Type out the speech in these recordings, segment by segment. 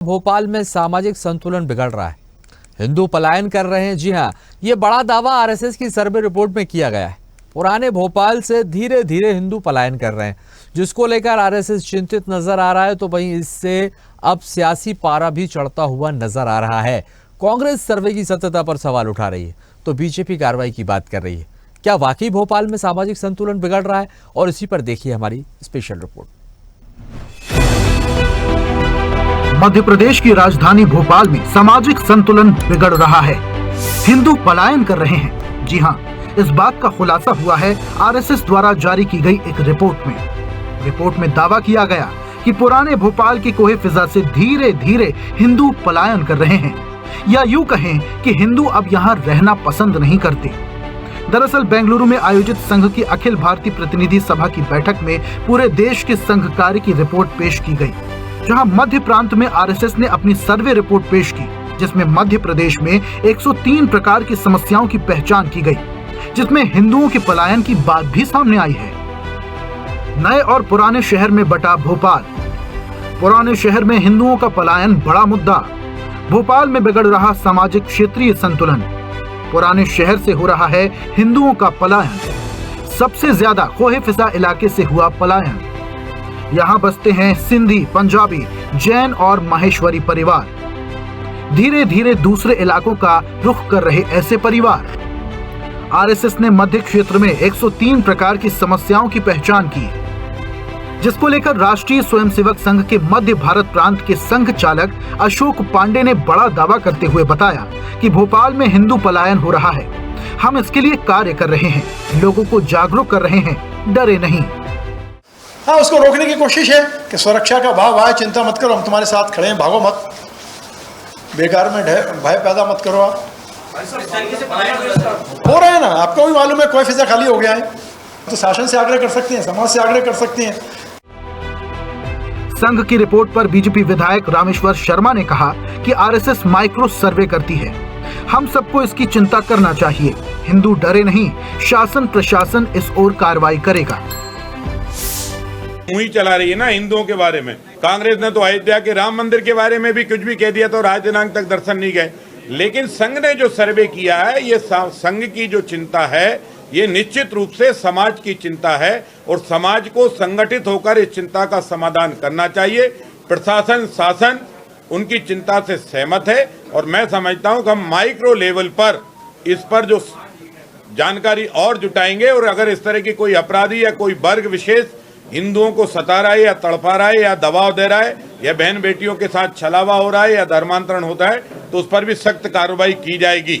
भोपाल में सामाजिक संतुलन बिगड़ रहा है, हिंदू पलायन कर रहे हैं। जी हां, ये बड़ा दावा आरएसएस की सर्वे रिपोर्ट में किया गया है। पुराने भोपाल से धीरे धीरे हिंदू पलायन कर रहे हैं, जिसको लेकर आरएसएस चिंतित नजर आ रहा है। तो वहीं इससे अब सियासी पारा भी चढ़ता हुआ नजर आ रहा है। कांग्रेस सर्वे की सत्यता पर सवाल उठा रही है, तो बीजेपी कार्रवाई की बात कर रही है। क्या वाकई भोपाल में सामाजिक संतुलन बिगड़ रहा है? और इसी पर देखिए हमारी स्पेशल रिपोर्ट। मध्य प्रदेश की राजधानी भोपाल में सामाजिक संतुलन बिगड़ रहा है, हिंदू पलायन कर रहे हैं। जी हां, इस बात का खुलासा हुआ है आरएसएस द्वारा जारी की गई एक रिपोर्ट में। रिपोर्ट में दावा किया गया कि पुराने भोपाल की कोहे फिजा से धीरे धीरे हिंदू पलायन कर रहे हैं, या यूं कहें कि हिंदू अब यहां रहना पसंद नहीं करते। दरअसल बेंगलुरु में आयोजित संघ की अखिल भारतीय प्रतिनिधि सभा की बैठक में पूरे देश के संघ कार्य की रिपोर्ट पेश की गई, जहां मध्य प्रांत में आरएसएस ने अपनी सर्वे रिपोर्ट पेश की, जिसमें मध्य प्रदेश में 103 प्रकार की समस्याओं की पहचान की गई, जिसमें हिंदुओं के पलायन की बात भी सामने आई है। नए और पुराने शहर में बटा भोपाल। पुराने शहर में हिंदुओं का पलायन बड़ा मुद्दा। भोपाल में बिगड़ रहा सामाजिक क्षेत्रीय संतुलन। पुराने शहर से हो रहा है हिंदुओं का पलायन। सबसे ज्यादा खोहे फिजा इलाके से हुआ पलायन। यहाँ बसते हैं सिंधी, पंजाबी, जैन और माहेश्वरी परिवार। धीरे धीरे दूसरे इलाकों का रुख कर रहे ऐसे परिवार। आरएसएस ने मध्य क्षेत्र में 103 प्रकार की समस्याओं की पहचान की, जिसको लेकर राष्ट्रीय स्वयंसेवक संघ के मध्य भारत प्रांत के संघ चालक अशोक पांडे ने बड़ा दावा करते हुए बताया कि भोपाल में हिंदू पलायन हो रहा है। हम इसके लिए कार्य कर रहे हैं, लोगों को जागरूक कर रहे हैं, डरे नहीं। हाँ, उसको रोकने की कोशिश है कि सुरक्षा का भाव आए, चिंता मत करो, हम तुम्हारे साथ खड़े हैं, भागो मत, बेकार में भय पैदा मत करो। आप हो रहे हैं ना, आपको भी मालूम है कोई फिजा खाली हो गया है, तो शासन से आग्रह कर सकते हैं, समाज से आग्रह कर सकते हैं। संघ की रिपोर्ट पर बीजेपी विधायक रामेश्वर शर्मा ने कहा कि आरएसएस माइक्रो सर्वे करती है, हम सबको इसकी चिंता करना चाहिए। हिंदू डरे नहीं, शासन प्रशासन इस ओर कार्रवाई करेगा। ही चला रही है ना हिंदुओं के बारे में। कांग्रेस ने तो अयोध्या के राम मंदिर के बारे में भी कुछ भी कह दिया, तो राज दिनांक तक दर्शन नहीं गए। लेकिन संघ ने जो सर्वे किया है, ये संघ की जो चिंता है, ये निश्चित रूप से समाज की चिंता है, और समाज को संगठित होकर इस चिंता का समाधान करना चाहिए। प्रशासन, शासन उनकी चिंता से सहमत है, और मैं समझता हूं कि हम माइक्रो लेवल पर इस पर जो जानकारी और जुटाएंगे, और अगर इस तरह की कोई अपराधी या कोई वर्ग विशेष हिंदुओं को सता रहा है या तड़पा रहा है या दबाव दे रहा है या बहन बेटियों के साथ छलावा हो रहा है या धर्मांतरण होता है, तो उस पर भी सख्त कार्रवाई की जाएगी।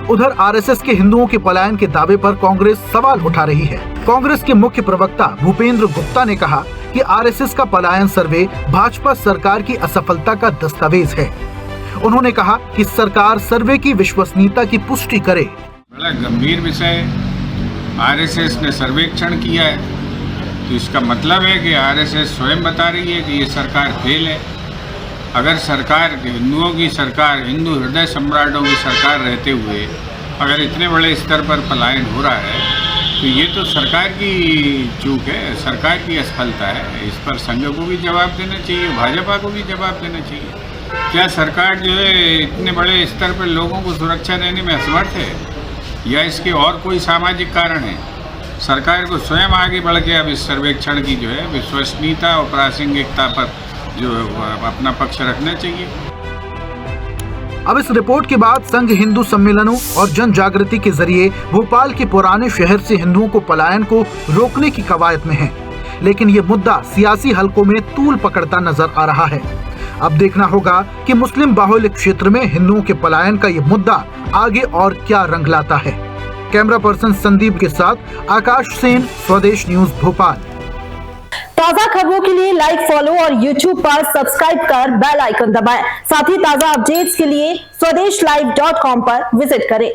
उधर आरएसएस के हिंदुओं के पलायन के दावे पर कांग्रेस सवाल उठा रही है। कांग्रेस के मुख्य प्रवक्ता भूपेंद्र गुप्ता ने कहा कि आरएसएस का पलायन सर्वे भाजपा सरकार की असफलता का दस्तावेज है। उन्होंने कहा कि सरकार सर्वे की विश्वसनीयता की पुष्टि करे। बड़ा गंभीर विषय आरएसएस ने सर्वेक्षण किया है, तो इसका मतलब है कि आरएसएस स्वयं बता रही है कि ये सरकार फेल है। अगर सरकार, हिंदुओं की सरकार, हिंदू हृदय सम्राटों की सरकार रहते हुए अगर इतने बड़े स्तर पर पलायन हो रहा है, तो ये तो सरकार की चूक है, सरकार की असफलता है। इस पर संघ को भी जवाब देना चाहिए, भाजपा को भी जवाब देना चाहिए। क्या सरकार जो है इतने बड़े स्तर पर लोगों को सुरक्षा देने में असमर्थ है, या इसके और कोई सामाजिक कारण है? सरकार को स्वयं आगे बढ़ के अब इस सर्वेक्षण की जो है विश्वसनीयता और प्रासंगिकता पर जो अपना पक्ष रखना चाहिए। अब इस रिपोर्ट के बाद संघ हिंदू सम्मेलनों और जन जागृति के जरिए भोपाल के पुराने शहर से हिंदुओं को पलायन को रोकने की कवायद में है, लेकिन ये मुद्दा सियासी हलकों में तूल पकड़ता नजर आ रहा है। अब देखना होगा कि मुस्लिम बाहुल्य क्षेत्र में हिंदुओं के पलायन का ये मुद्दा आगे और क्या रंग लाता है। कैमरा पर्सन संदीप के साथ आकाश सेन, स्वदेश न्यूज भोपाल। ताजा खबरों के लिए लाइक, फॉलो और YouTube पर सब्सक्राइब कर बेल आइकन दबाएं। साथ ही ताजा अपडेट्स के लिए SwadeshLive.com पर विजिट करें।